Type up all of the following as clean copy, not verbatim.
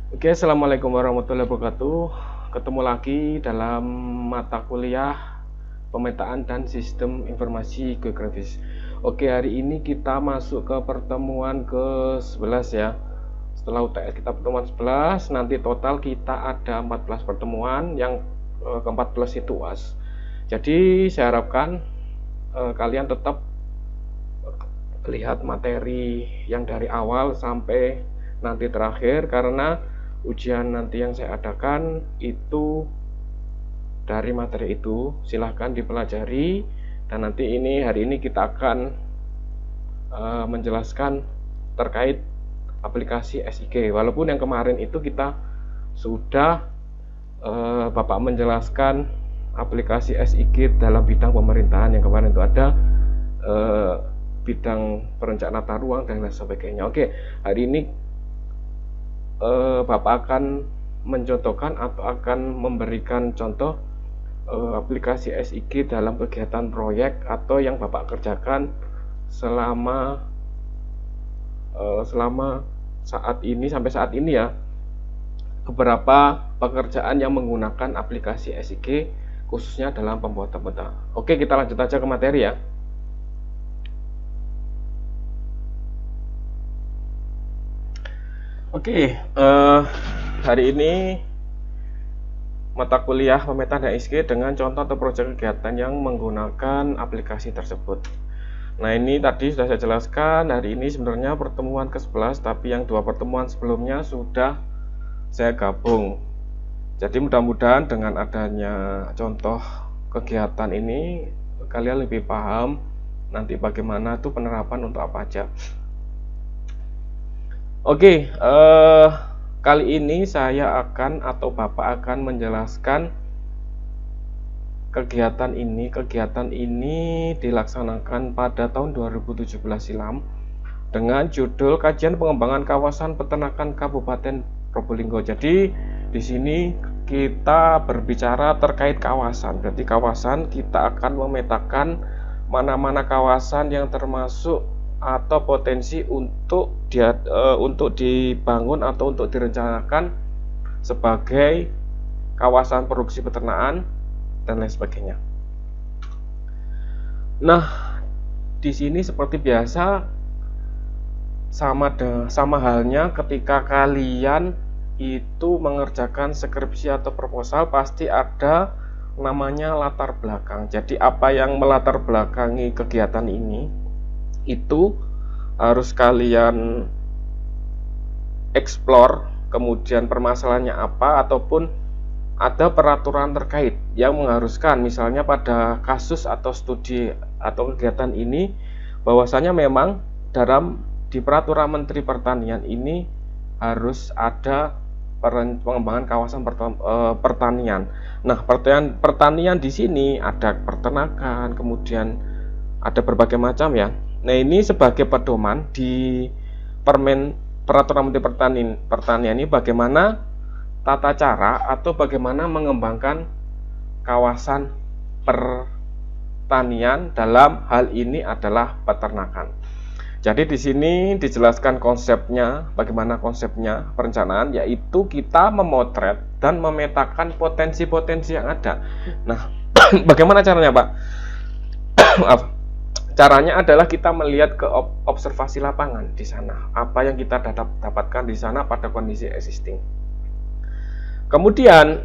Oke, assalamualaikum warahmatullahi wabarakatuh. Ketemu lagi dalam mata kuliah pemetaan dan sistem informasi geografis. Oke, hari ini kita masuk ke pertemuan ke-11 ya. Setelah UTS kita pertemuan 11, nanti total kita ada 14 pertemuan, yang ke-14 itu UAS. Jadi saya harapkan kalian tetap lihat materi yang dari awal sampai nanti terakhir, karena ujian nanti yang saya adakan itu dari materi itu. Silahkan dipelajari, dan nanti hari ini kita akan menjelaskan terkait aplikasi SIG. Walaupun yang kemarin itu kita sudah Bapak menjelaskan aplikasi SIG dalam bidang pemerintahan. Yang kemarin itu ada bidang perencanaan tata ruang dan lain sebagainya. Oke, hari ini Bapak akan mencontohkan atau akan memberikan contoh aplikasi SIG dalam kegiatan proyek atau yang Bapak kerjakan selama saat ini, sampai saat ini ya, beberapa pekerjaan yang menggunakan aplikasi SIG khususnya dalam pembuatan peta. Oke, kita lanjut aja ke materi ya. Oke, hari ini mata kuliah pemetaan SIG dengan contoh atau proyek kegiatan yang menggunakan aplikasi tersebut. Nah, ini tadi sudah saya jelaskan, hari ini sebenarnya pertemuan ke-11, tapi yang 2 pertemuan sebelumnya sudah saya gabung. Jadi mudah-mudahan dengan adanya contoh kegiatan ini kalian lebih paham nanti bagaimana tuh penerapan untuk apa aja. Oke, kali ini saya akan atau Bapak akan menjelaskan kegiatan ini. Kegiatan ini dilaksanakan pada tahun 2017 silam dengan judul Kajian Pengembangan Kawasan Peternakan Kabupaten Probolinggo. Jadi di sini kita berbicara terkait kawasan. Berarti kawasan kita akan memetakan mana-mana kawasan yang termasuk atau potensi untuk dibangun atau untuk direncanakan sebagai kawasan produksi peternakan dan lain sebagainya. Nah, di sini seperti biasa sama halnya ketika kalian itu mengerjakan skripsi atau proposal, pasti ada namanya latar belakang. Jadi apa yang melatar belakangi kegiatan ini itu harus kalian explore, kemudian permasalahannya apa, ataupun ada peraturan terkait yang mengharuskan, misalnya pada kasus atau studi atau kegiatan ini, bahwasanya memang di peraturan Menteri Pertanian ini harus ada pengembangan kawasan pertanian. Nah, pertanian di sini ada peternakan, kemudian ada berbagai macam ya. Nah, ini sebagai pedoman di Peraturan Menteri Pertanian ini bagaimana tata cara atau bagaimana mengembangkan kawasan pertanian, dalam hal ini adalah peternakan. Jadi di sini dijelaskan konsepnya, bagaimana konsepnya perencanaan, yaitu kita memotret dan memetakan potensi-potensi yang ada. Nah, bagaimana caranya, Pak? Maaf. Caranya adalah kita melihat ke observasi lapangan di sana, apa yang kita dapatkan di sana pada kondisi existing. Kemudian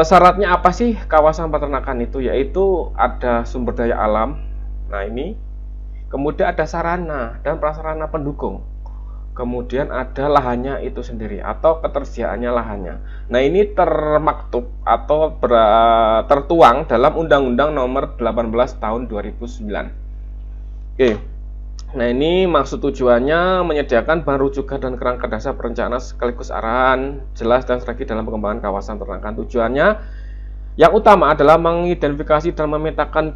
syaratnya apa sih kawasan peternakan itu? Yaitu ada sumber daya alam. Nah, ini. Kemudian ada sarana dan prasarana pendukung. Kemudian ada lahannya itu sendiri atau ketersediaannya lahannya. Nah, ini termaktub atau tertuang dalam Undang-Undang Nomor 18 Tahun 2009. Oke, nah ini maksud tujuannya menyediakan bahan rujukan dan kerangka dasar perencanaan sekaligus arahan jelas dan strategi dalam pengembangan kawasan peternakan. Tujuannya yang utama adalah mengidentifikasi dan memetakan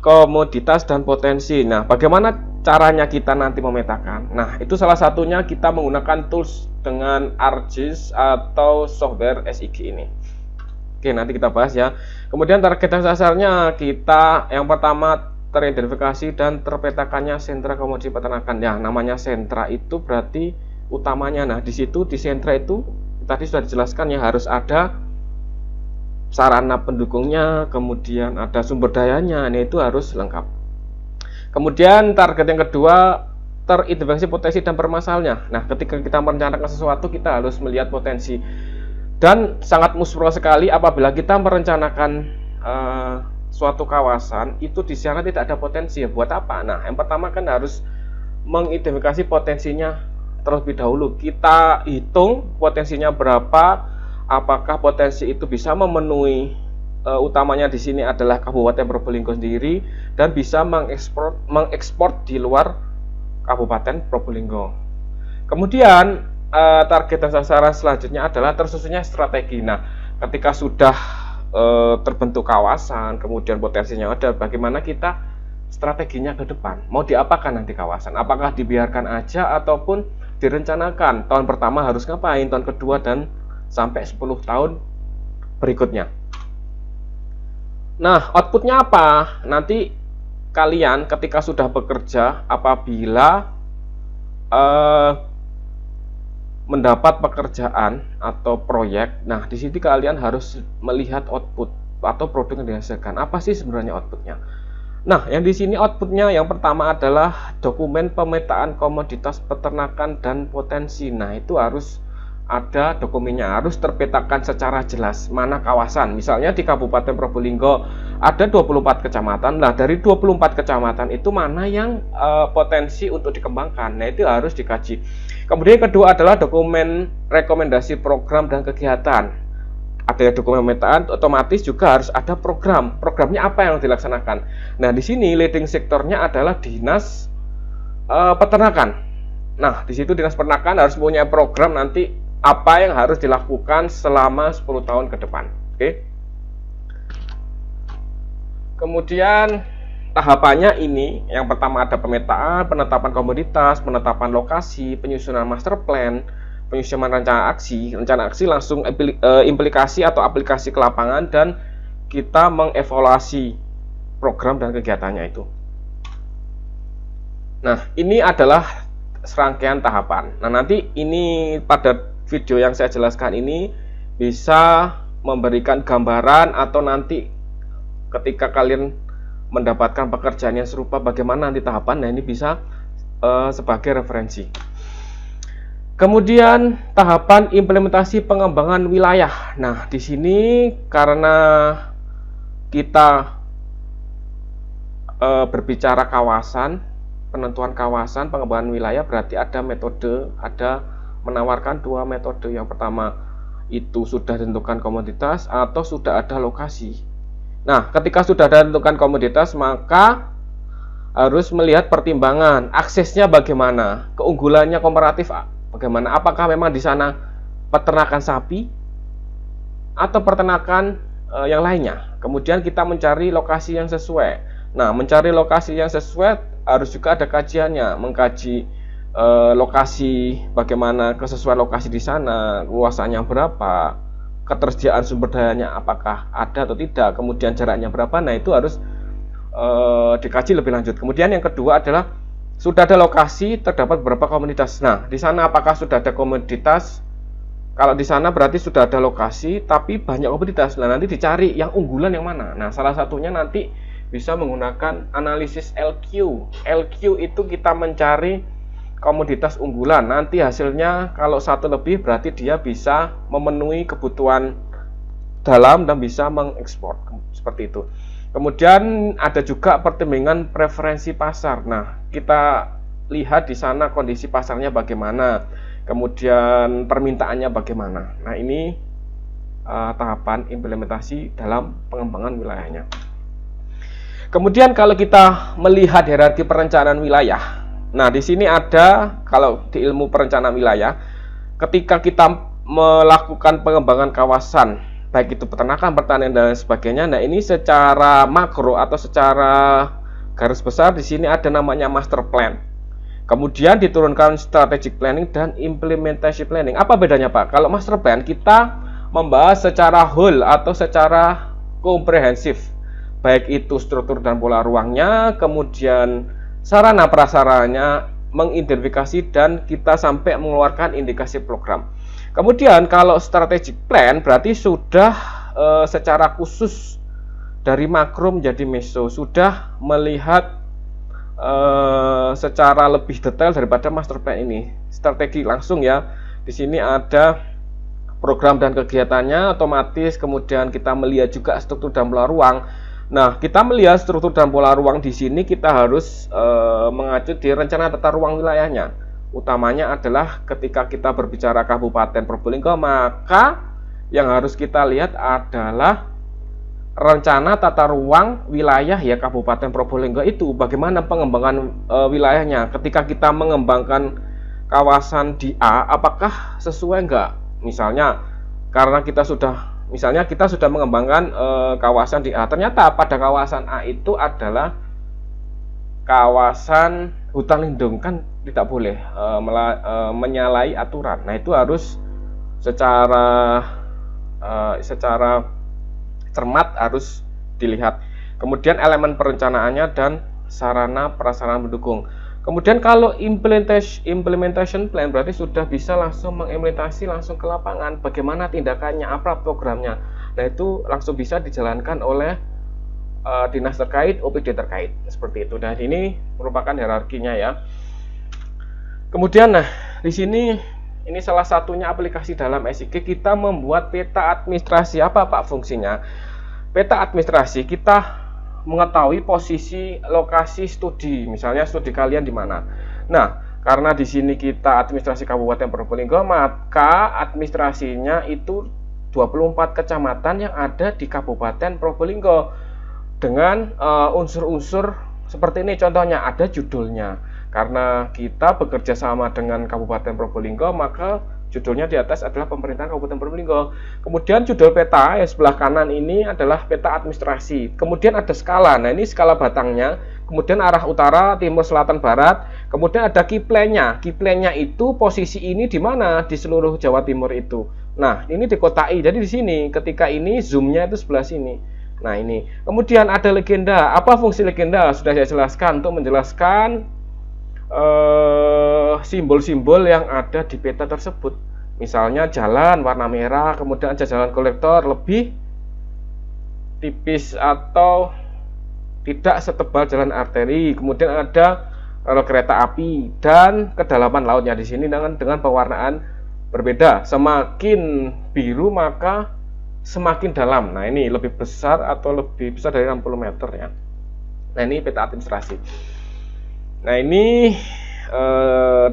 komoditas dan potensi. Nah, bagaimana caranya kita nanti memetakan? Nah, itu salah satunya kita menggunakan tools dengan ArcGIS atau software SIG ini. Oke, nanti kita bahas ya. Kemudian target dasarnya kita yang pertama teridentifikasi dan terpetakannya sentra komoditi peternakan. Ya, namanya sentra itu berarti utamanya. Nah, di situ di sentra itu tadi sudah dijelaskan ya, harus ada sarana pendukungnya, kemudian ada sumber dayanya, ini itu harus lengkap. Kemudian target yang kedua, teridentifikasi potensi dan permasalahannya. Nah, ketika kita merencanakan sesuatu, kita harus melihat potensi. Dan sangat muspro sekali apabila kita merencanakan suatu kawasan, itu di sana tidak ada potensi. Ya, buat apa? Nah, yang pertama kan harus mengidentifikasi potensinya terlebih dahulu. Kita hitung potensinya berapa, apakah potensi itu bisa memenuhi, utamanya di sini adalah Kabupaten Probolinggo sendiri, dan bisa mengekspor di luar Kabupaten Probolinggo. Kemudian target dan sasaran selanjutnya adalah tersusunnya strategi. Nah, ketika sudah terbentuk kawasan, kemudian potensinya ada, bagaimana kita strateginya ke depan? Mau diapakan nanti kawasan? Apakah dibiarkan aja ataupun direncanakan? Tahun pertama harus ngapain? Tahun kedua dan sampai 10 tahun berikutnya. Nah, outputnya apa? Nanti kalian ketika sudah bekerja, apabila mendapat pekerjaan atau proyek, nah di sini kalian harus melihat output atau produk yang dihasilkan. Apa sih sebenarnya outputnya? Nah, yang di sini outputnya yang pertama adalah dokumen pemetaan komoditas peternakan dan potensi. Nah, itu harus ada dokumennya, harus terpetakan secara jelas mana kawasan. Misalnya di Kabupaten Probolinggo ada 24 kecamatan. Nah, dari 24 kecamatan itu mana yang potensi untuk dikembangkan. Nah, itu harus dikaji. Kemudian yang kedua adalah dokumen rekomendasi program dan kegiatan. Ada dokumen pemetaan, otomatis juga harus ada program. Programnya apa yang dilaksanakan? Nah, di sini leading sektornya adalah Dinas Peternakan. Nah, di situ Dinas Peternakan harus punya program nanti apa yang harus dilakukan selama 10 tahun ke depan. Oke. Kemudian tahapannya ini, yang pertama ada pemetaan, penetapan komoditas, penetapan lokasi, penyusunan master plan, penyusunan rencana aksi langsung implikasi atau aplikasi ke lapangan, dan kita mengevaluasi program dan kegiatannya itu. Nah, ini adalah serangkaian tahapan. Nah, nanti ini pada video yang saya jelaskan ini bisa memberikan gambaran, atau nanti ketika kalian mendapatkan pekerjaan yang serupa bagaimana nanti tahapan. Nah, ini bisa sebagai referensi. Kemudian tahapan implementasi pengembangan wilayah. Nah, di sini karena kita berbicara kawasan, penentuan kawasan, pengembangan wilayah, berarti ada metode, ada menawarkan dua metode. Yang pertama itu sudah ditentukan komoditas atau sudah ada lokasi. Nah, ketika sudah ada ditentukan komoditas, maka harus melihat pertimbangan aksesnya bagaimana, keunggulannya komparatif bagaimana, apakah memang di sana peternakan sapi atau peternakan yang lainnya. Kemudian kita mencari lokasi yang sesuai. Nah, mencari lokasi yang sesuai harus juga ada kajiannya, mengkaji lokasi, bagaimana kesesuaian lokasi di sana, luasannya berapa, ketersediaan sumber dayanya apakah ada atau tidak, kemudian jaraknya berapa. Nah, itu harus dikaji lebih lanjut. Kemudian yang kedua adalah sudah ada lokasi, terdapat beberapa komoditas. Nah, di sana apakah sudah ada komoditas? Kalau di sana berarti sudah ada lokasi tapi banyak komoditas. Nah, nanti dicari yang unggulan yang mana. Nah, salah satunya nanti bisa menggunakan analisis LQ. LQ itu kita mencari komoditas unggulan. Nanti hasilnya kalau satu lebih berarti dia bisa memenuhi kebutuhan dalam dan bisa mengekspor, seperti itu. Kemudian ada juga pertimbangan preferensi pasar. Nah, kita lihat di sana kondisi pasarnya bagaimana, kemudian permintaannya bagaimana. Nah, ini tahapan implementasi dalam pengembangan wilayahnya. Kemudian kalau kita melihat hierarki perencanaan wilayah, nah di sini ada, kalau di ilmu perencanaan wilayah, ketika kita melakukan pengembangan kawasan, baik itu peternakan, pertanian dan sebagainya. Nah, ini secara makro atau secara garis besar di sini ada namanya master plan. Kemudian diturunkan strategic planning dan implementation planning. Apa bedanya, Pak? Kalau master plan kita membahas secara whole atau secara komprehensif, baik itu struktur dan pola ruangnya, kemudian sarana prasarananya, mengidentifikasi dan kita sampai mengeluarkan indikasi program. Kemudian kalau strategic plan berarti sudah secara khusus dari makro menjadi meso, sudah melihat secara lebih detail daripada master plan ini. Strategi langsung ya. Di sini ada program dan kegiatannya otomatis, kemudian kita melihat juga struktur dan pola ruang. Nah, kita melihat struktur dan pola ruang di sini kita harus mengacu di rencana tata ruang wilayahnya. Utamanya adalah ketika kita berbicara Kabupaten Probolinggo, maka yang harus kita lihat adalah rencana tata ruang wilayah ya Kabupaten Probolinggo itu bagaimana pengembangan wilayahnya. Ketika kita mengembangkan kawasan di A, apakah sesuai enggak? Misalnya karena kita sudah mengembangkan kawasan di A, ternyata pada kawasan A itu adalah kawasan hutan lindung, kan tidak boleh menyalahi aturan. Nah, itu harus secara cermat harus dilihat. Kemudian elemen perencanaannya dan sarana prasarana mendukung. Kemudian kalau implementation plan berarti sudah bisa langsung mengimplementasi langsung ke lapangan. Bagaimana tindakannya, apa programnya. Nah, itu langsung bisa dijalankan oleh dinas terkait, OPD terkait, seperti itu. Dan ini merupakan hierarkinya ya. Kemudian di sini ini salah satunya aplikasi dalam SIG, kita membuat peta administrasi. Apa Pak fungsinya? Peta administrasi kita mengetahui posisi lokasi studi, misalnya studi kalian di mana. Nah, karena di sini kita administrasi Kabupaten Probolinggo, maka administrasinya itu 24 kecamatan yang ada di Kabupaten Probolinggo. Dengan unsur-unsur seperti ini, contohnya ada judulnya. Karena kita bekerja sama dengan Kabupaten Probolinggo, maka judulnya di atas adalah pemerintahan Kabupaten Probolinggo. Kemudian judul peta yang sebelah kanan ini adalah peta administrasi. Kemudian ada skala. Nah, ini skala batangnya. Kemudian arah utara, timur, selatan, barat. Kemudian ada kiplennya. Kiplennya itu posisi ini di mana di seluruh Jawa Timur itu. Nah, ini dikotai. Jadi di sini ketika ini zoomnya itu sebelah sini. Nah, ini. Kemudian ada legenda. Apa fungsi legenda? Sudah saya jelaskan untuk menjelaskan simbol-simbol yang ada di peta tersebut. Misalnya jalan warna merah, kemudian ada jalan kolektor lebih tipis atau tidak setebal jalan arteri. Kemudian ada kereta api dan kedalaman lautnya di sini dengan pewarnaan berbeda. Semakin biru maka semakin dalam. Nah, ini lebih besar atau lebih besar dari 60 meter ya. Nah, ini peta administrasi. Nah, ini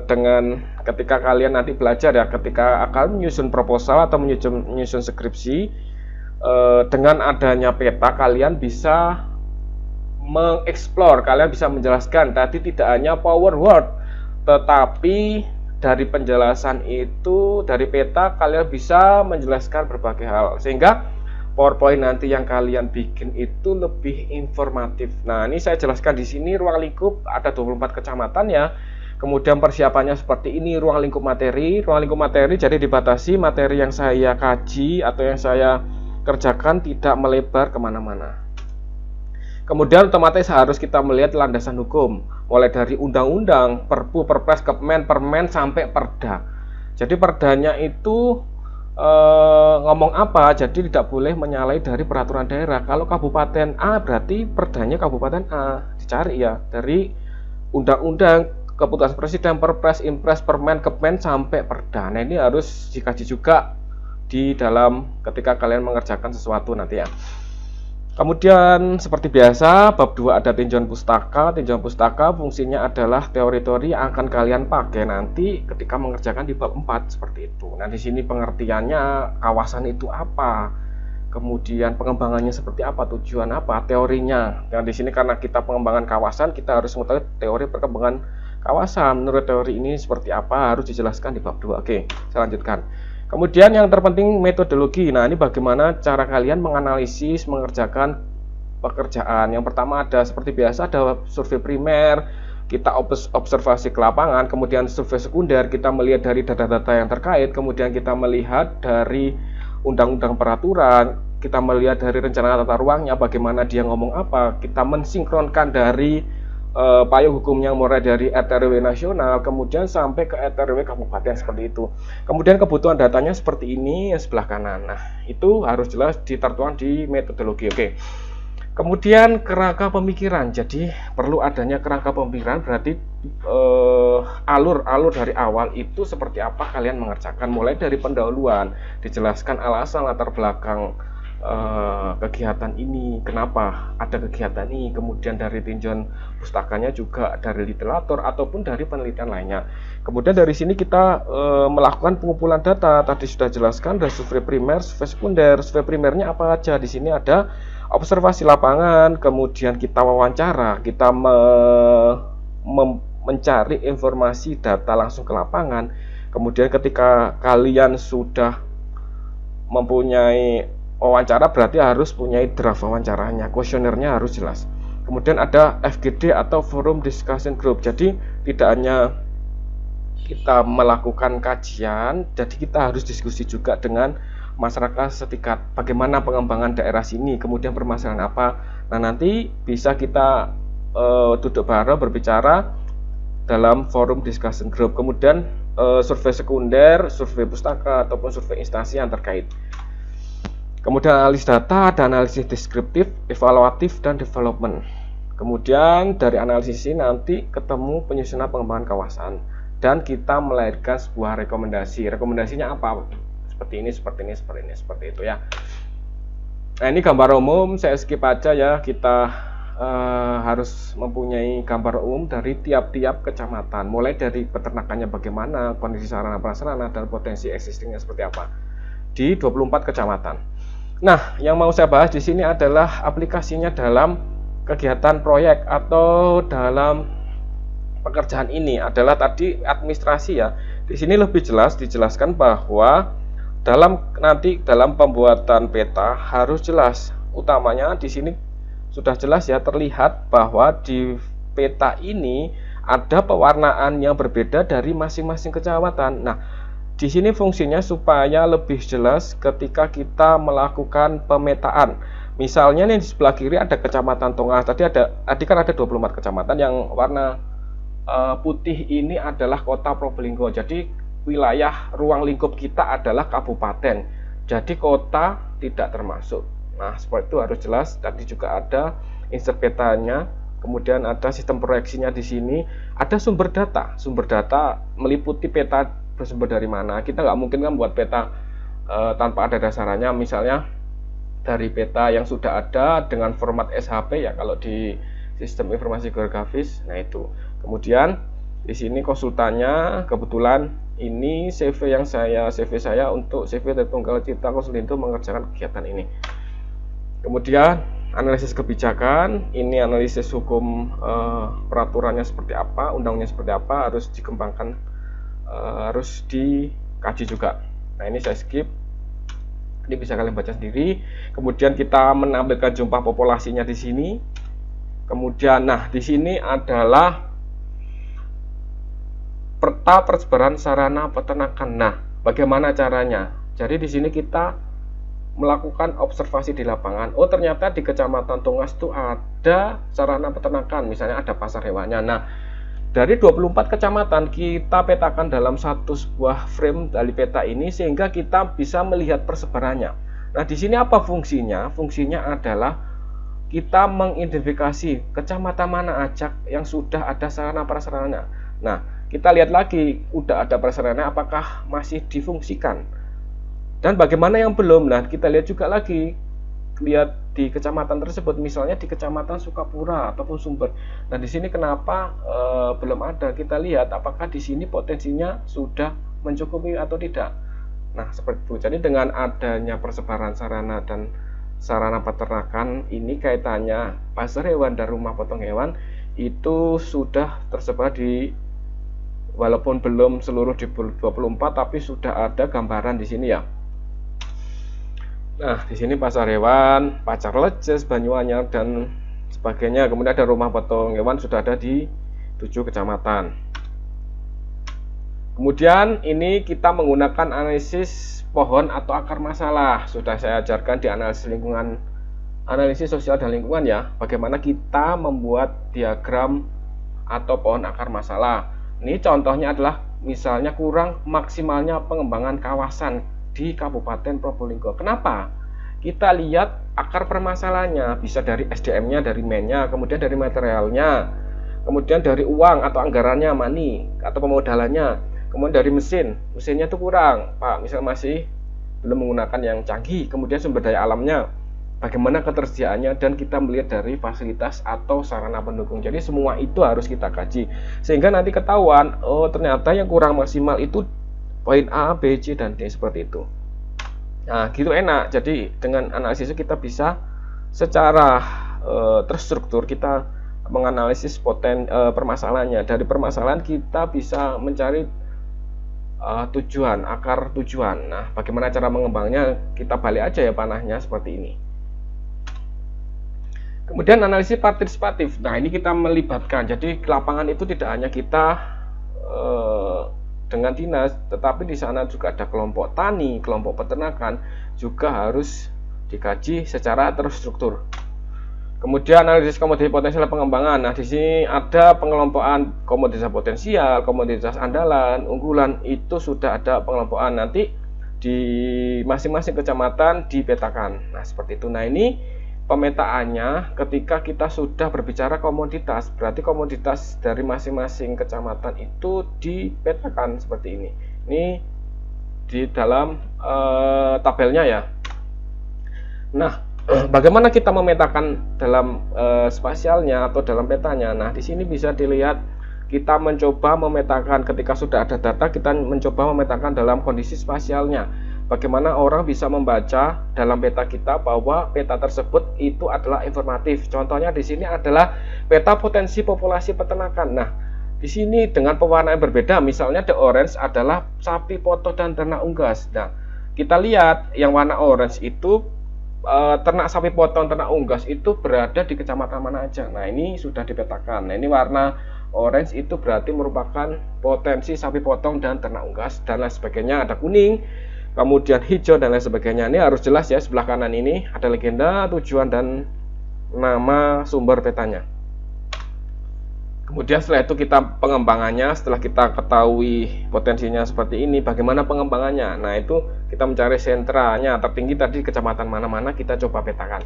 dengan ketika kalian nanti belajar ya, ketika akan menyusun proposal atau menyusun skripsi, dengan adanya peta kalian bisa mengeksplor, kalian bisa menjelaskan. Tadi tidak hanya power word, tetapi dari penjelasan itu, dari peta kalian bisa menjelaskan berbagai hal, sehingga PowerPoint nanti yang kalian bikin itu lebih informatif. Nah, ini saya jelaskan di sini ruang lingkup ada 24 kecamatan ya. Kemudian persiapannya seperti ini, ruang lingkup materi. Ruang lingkup materi jadi dibatasi materi yang saya kaji atau yang saya kerjakan tidak melebar kemana-mana. Kemudian otomatis harus kita melihat landasan hukum, mulai dari undang-undang, perpu, perpres, kepmen, permen, sampai perda. Jadi perdanya itu ngomong apa, jadi tidak boleh menyalahi dari peraturan daerah. Kalau kabupaten A berarti perdanya kabupaten A, dicari ya dari undang-undang, keputusan presiden, perpres, impres, permen, kepmen, sampai perda. Nah, ini harus dikaji juga di dalam ketika kalian mengerjakan sesuatu nanti ya. Kemudian seperti biasa bab 2 ada tinjauan pustaka. Tinjauan pustaka fungsinya adalah teori-teori yang akan kalian pakai nanti ketika mengerjakan di bab 4 seperti itu. Nah, di sini pengertiannya kawasan itu apa, kemudian pengembangannya seperti apa, tujuan apa, teorinya. Dan di sini karena kita pengembangan kawasan, kita harus mengetahui teori perkembangan kawasan. Menurut teori ini seperti apa harus dijelaskan di bab 2. Oke, saya lanjutkan. Kemudian yang terpenting metodologi. Nah, ini bagaimana cara kalian menganalisis, mengerjakan pekerjaan. Yang pertama ada seperti biasa ada survei primer, kita observasi ke lapangan, kemudian survei sekunder, kita melihat dari data-data yang terkait, kemudian kita melihat dari undang-undang peraturan, kita melihat dari rencana tata ruangnya, bagaimana dia ngomong apa, kita mensinkronkan dari payung hukumnya mulai dari RT/RW nasional kemudian sampai ke RT/RW kabupaten seperti itu. Kemudian kebutuhan datanya seperti ini yang sebelah kanan. Nah, itu harus jelas ditertuang di metodologi. Oke. Kemudian kerangka pemikiran. Jadi perlu adanya kerangka pemikiran, berarti alur dari awal itu seperti apa kalian mengerjakan, mulai dari pendahuluan, dijelaskan alasan latar belakang kegiatan ini, kenapa ada kegiatan ini, kemudian dari tinjauan pustakanya juga dari literatur ataupun dari penelitian lainnya. Kemudian dari sini kita melakukan pengumpulan data. Tadi sudah jelaskan ada survei primer, survei sekunder. Survei primernya apa aja? Di sini ada observasi lapangan, kemudian kita wawancara, kita mencari informasi data langsung ke lapangan. Kemudian ketika kalian sudah mempunyai wawancara, berarti harus punya draft wawancaranya, kuesionernya harus jelas. Kemudian ada FGD atau Forum Discussion Group. Jadi tidak hanya kita melakukan kajian, jadi kita harus diskusi juga dengan masyarakat setempat. Bagaimana pengembangan daerah sini, kemudian permasalahan apa. Nah, nanti bisa kita duduk bareng berbicara dalam Forum Discussion Group. Kemudian survei sekunder, survei pustaka ataupun survei instansi yang terkait. Kemudian analisis data, ada analisis deskriptif, evaluatif, dan development. Kemudian dari analisis ini nanti ketemu penyusunan pengembangan kawasan dan kita melahirkan sebuah rekomendasi. Rekomendasinya apa? Seperti ini, seperti ini, seperti ini, seperti itu ya. Nah, ini gambar umum, saya skip aja ya. Kita harus mempunyai gambar umum dari tiap-tiap kecamatan, mulai dari peternakannya bagaimana, kondisi sarana prasarana, dan potensi existingnya seperti apa di 24 kecamatan. Nah, yang mau saya bahas di sini adalah aplikasinya dalam kegiatan proyek atau dalam pekerjaan ini adalah tadi administrasi ya. Di sini lebih jelas dijelaskan bahwa dalam pembuatan peta harus jelas. Utamanya di sini sudah jelas ya, terlihat bahwa di peta ini ada pewarnaan yang berbeda dari masing-masing kecamatan. Nah, di sini fungsinya supaya lebih jelas ketika kita melakukan pemetaan. Misalnya nih di sebelah kiri ada kecamatan Tongas. Tadi kan ada 24 kecamatan, yang warna putih ini adalah kota Probolinggo. Jadi wilayah ruang lingkup kita adalah kabupaten. Jadi kota tidak termasuk. Nah, seperti itu harus jelas. Tadi juga ada insert petanya. Kemudian ada sistem proyeksinya di sini. Ada sumber data. Sumber data meliputi peta bersumber dari mana. Kita nggak mungkin kan buat peta tanpa ada dasarannya. Misalnya dari peta yang sudah ada dengan format SHP ya kalau di sistem informasi geografis. Nah, itu. Kemudian di sini konsultannya, kebetulan ini CV saya untuk CV dari Tunggal Cipta Konsulindo mengerjakan kegiatan ini. Kemudian analisis kebijakan, ini analisis hukum, peraturannya seperti apa, undangnya seperti apa, harus dikembangkan, harus dikaji juga. Nah, ini saya skip, ini bisa kalian baca sendiri. Kemudian kita menampilkan jumlah populasinya di sini. Kemudian, nah di sini adalah peta persebaran sarana peternakan. Nah, bagaimana caranya? Jadi di sini kita melakukan observasi di lapangan. Oh, ternyata di Kecamatan Tongas itu ada sarana peternakan, misalnya ada pasar hewannya. Nah, dari 24 kecamatan kita petakan dalam sebuah frame dari peta ini sehingga kita bisa melihat persebarannya. Nah, di sini apa fungsinya? Fungsinya adalah kita mengidentifikasi kecamatan mana aja yang sudah ada sarana prasarana. Nah, kita lihat lagi udah ada prasarana apakah masih difungsikan. Dan bagaimana yang belum? Nah, kita lihat juga lagi, lihat di kecamatan tersebut, misalnya di Kecamatan Sukapura ataupun Sumber. Nah, di sini kenapa belum ada? Kita lihat apakah di sini potensinya sudah mencukupi atau tidak. Nah, seperti itu. Jadi dengan adanya persebaran sarana dan sarana peternakan ini kaitannya pasar hewan dan rumah potong hewan itu sudah tersebar di, walaupun belum seluruh di 24, tapi sudah ada gambaran di sini ya. Nah, di sini pasar hewan, Pacar Leces, Banyuanyar dan sebagainya. Kemudian ada rumah potong hewan sudah ada di 7 kecamatan. Kemudian ini kita menggunakan analisis pohon atau akar masalah. Sudah saya ajarkan di analisis lingkungan, analisis sosial dan lingkungan ya. Bagaimana kita membuat diagram atau pohon akar masalah. Ini contohnya adalah misalnya kurang maksimalnya pengembangan kawasan di Kabupaten Probolinggo. Kenapa? Kita lihat akar permasalahannya, bisa dari SDM-nya, dari man-nya, kemudian dari materialnya, kemudian dari uang atau anggarannya, money atau pemodalannya, kemudian dari mesinnya itu kurang, Pak, misal masih belum menggunakan yang canggih, kemudian sumber daya alamnya, bagaimana ketersediaannya, dan kita melihat dari fasilitas atau sarana pendukung. Jadi semua itu harus kita kaji sehingga nanti ketahuan, oh ternyata yang kurang maksimal itu poin A, B, C, dan D seperti itu. Nah gitu enak. Jadi dengan analisis kita bisa secara terstruktur kita menganalisis permasalahannya. Dari permasalahan kita bisa mencari tujuan, akar tujuan. Nah, bagaimana cara mengembangnya? Kita balik aja ya panahnya seperti ini. Kemudian analisis partisipatif. Nah, ini kita melibatkan. Jadi lapangan itu tidak hanya kita dengan dinas, tetapi di sana juga ada kelompok tani, kelompok peternakan, juga harus dikaji secara terstruktur. Kemudian analisis komoditas potensial pengembangan. Nah, di sini ada pengelompokan komoditas potensial, komoditas andalan, unggulan, itu sudah ada pengelompokan. Nanti di masing-masing kecamatan dipetakan. Nah, seperti itu. Nah, ini pemetaannya ketika kita sudah berbicara komoditas, berarti komoditas dari masing-masing kecamatan itu dipetakan seperti ini. Ini di dalam tabelnya ya. Nah, bagaimana kita memetakan dalam spasialnya atau dalam petanya? Nah, di sini bisa dilihat kita mencoba memetakan ketika sudah ada data, kita mencoba memetakan dalam kondisi spasialnya. Bagaimana orang bisa membaca dalam peta kita bahwa peta tersebut itu adalah informatif. Contohnya di sini adalah peta potensi populasi peternakan. Nah, di sini dengan pewarnaan berbeda. Misalnya the orange adalah sapi potong dan ternak unggas. Nah, kita lihat yang warna orange itu ternak sapi potong, ternak unggas itu berada di kecamatan mana aja. Nah, ini sudah dipetakan. Nah, ini warna orange itu berarti merupakan potensi sapi potong dan ternak unggas dan lain sebagainya. Ada kuning, kemudian hijau dan lain sebagainya. Ini harus jelas ya. Sebelah kanan ini ada legenda, tujuan, dan nama sumber petanya. Kemudian setelah itu kita pengembangannya, setelah kita ketahui potensinya seperti ini, bagaimana pengembangannya? Nah, itu kita mencari sentranya tertinggi tadi kecamatan mana-mana, kita coba petakan.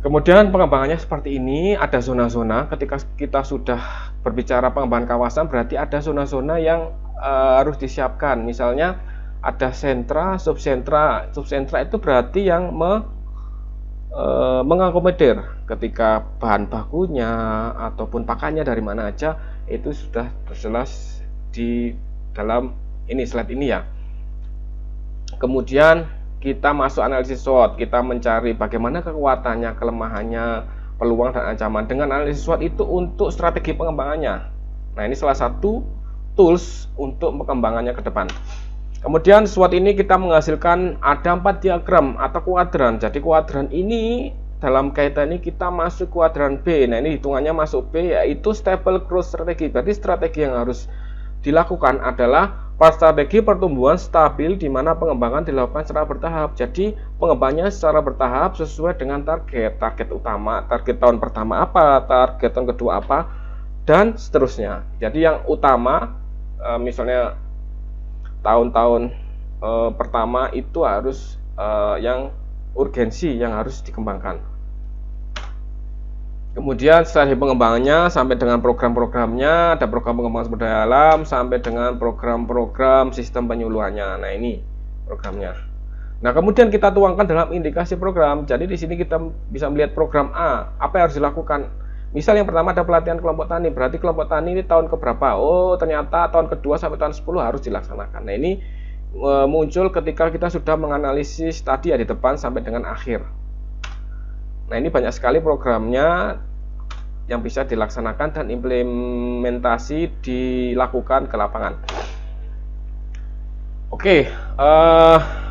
Kemudian pengembangannya seperti ini, ada zona-zona. Ketika kita sudah berbicara pengembangan kawasan, berarti ada zona-zona yang harus disiapkan. Misalnya ada sentra, subsentra. Subsentra itu berarti yang mengakomodir ketika bahan bakunya ataupun pakannya dari mana aja, itu sudah jelas di dalam ini slide ini ya. Kemudian kita masuk analisis SWOT, kita mencari bagaimana kekuatannya, kelemahannya, peluang dan ancaman. Dengan analisis SWOT itu untuk strategi pengembangannya. Nah, ini salah satu tools untuk pengembangannya ke depan. Kemudian SWOT ini kita menghasilkan ada 4 diagram atau kuadran. Jadi kuadran ini dalam kaitan ini kita masuk kuadran B. Nah, ini hitungannya masuk B, yaitu stable growth strategi. Berarti strategi yang harus dilakukan adalah strategi pertumbuhan stabil di mana pengembangan dilakukan secara bertahap. Jadi pengembangannya secara bertahap sesuai dengan target utama, target tahun pertama apa, target tahun kedua apa, dan seterusnya. Jadi yang utama misalnya tahun-tahun pertama itu harus yang urgensi yang harus dikembangkan. Kemudian setelah pengembangannya sampai dengan program-programnya, ada program pengembangan sumber daya alam sampai dengan program-program sistem penyuluhannya. Nah, ini programnya. Nah, kemudian kita tuangkan dalam indikasi program. Jadi di sini kita bisa melihat program A, apa yang harus dilakukan. Misal yang pertama ada pelatihan kelompok tani, berarti kelompok tani ini tahun keberapa? Oh, ternyata tahun kedua sampai tahun 10 harus dilaksanakan. Nah, ini muncul ketika kita sudah menganalisis tadi ya di depan sampai dengan akhir. Nah, ini banyak sekali programnya yang bisa dilaksanakan dan implementasi dilakukan ke lapangan. Oke,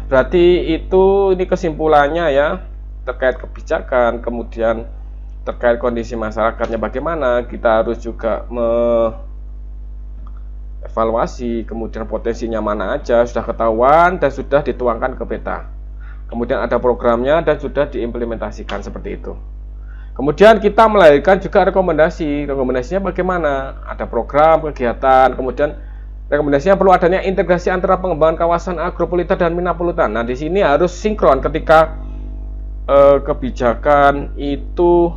berarti itu ini kesimpulannya ya terkait kebijakan, kemudian terkait kondisi masyarakatnya bagaimana, kita harus juga evaluasi, kemudian potensinya mana aja sudah ketahuan dan sudah dituangkan ke peta. Kemudian ada programnya dan sudah diimplementasikan seperti itu. Kemudian kita melahirkan juga rekomendasi. Rekomendasinya bagaimana? Ada program, kegiatan, kemudian rekomendasinya perlu adanya integrasi antara pengembangan kawasan agropolitan dan minapolutan. Nah, di sini harus sinkron ketika kebijakan itu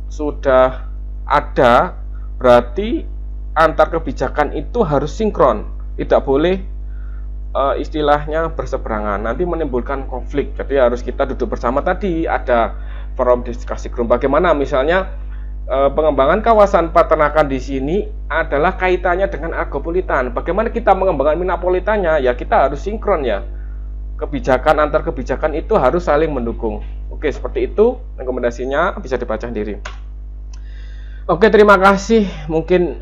sudah ada, berarti antar kebijakan itu harus sinkron, tidak boleh istilahnya berseberangan, nanti menimbulkan konflik. Jadi harus kita duduk bersama, tadi ada forum diskusi grup. Bagaimana misalnya pengembangan kawasan peternakan di sini adalah kaitannya dengan agropolitan. Bagaimana kita mengembangkan minapolitannya? Ya kita harus sinkron ya. Kebijakan antar kebijakan itu harus saling mendukung. Oke, seperti itu rekomendasinya, bisa dibaca sendiri. Oke, terima kasih. Mungkin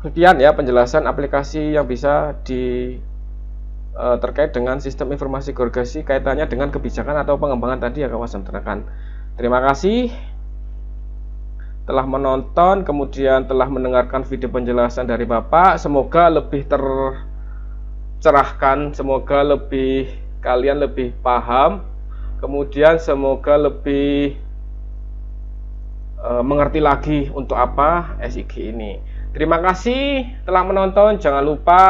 sekian ya penjelasan aplikasi yang bisa terkait dengan sistem informasi gergasi kaitannya dengan kebijakan atau pengembangan tadi ya kawasan peternakan. Terima kasih telah menonton, kemudian telah mendengarkan video penjelasan dari Bapak. Semoga lebih tercerahkan, semoga kalian lebih paham, kemudian semoga lebih mengerti lagi untuk apa SIG ini. Terima kasih telah menonton. Jangan lupa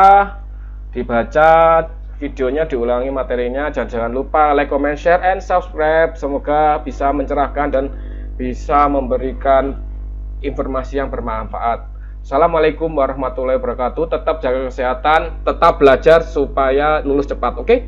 dibaca videonya, diulangi materinya, dan jangan lupa like, comment, share, and subscribe. Semoga bisa mencerahkan dan bisa memberikan informasi yang bermanfaat. Assalamualaikum warahmatullahi wabarakatuh. Tetap jaga kesehatan, tetap belajar supaya lulus cepat. Oke?